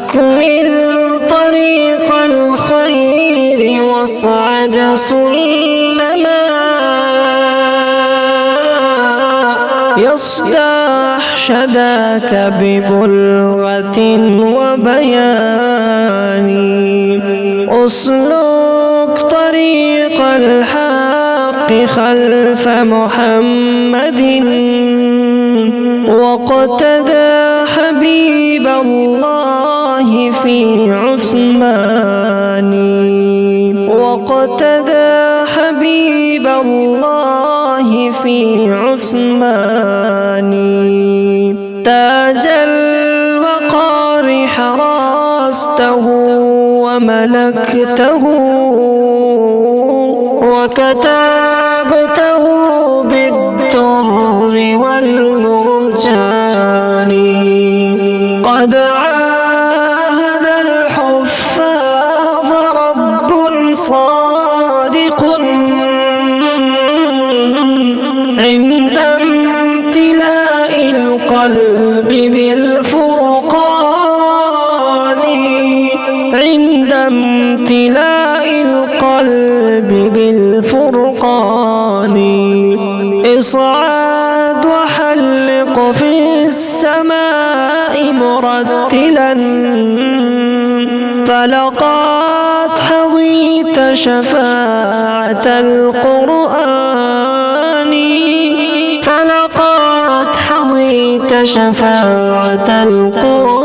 أكمل طريق الخير واصعد سلما يصدح شداك ببلغة وبيان أسلك طريق الحق خلف محمد واقتدى حبيب الله في عثمان واقتدى حبيب الله في عثمان تاج الوقار حرسته وملكته وكتبته بالدر والمرجان قد عاهد الحفاظ رب صادق عند امتلاء القلب بالفرقان عند امتلاء القلب بالفرقان اصعد وحلق في السماء مرتلا فلقد حظيت شفاعة القرآن فلقد حظيت شفاعة القرآن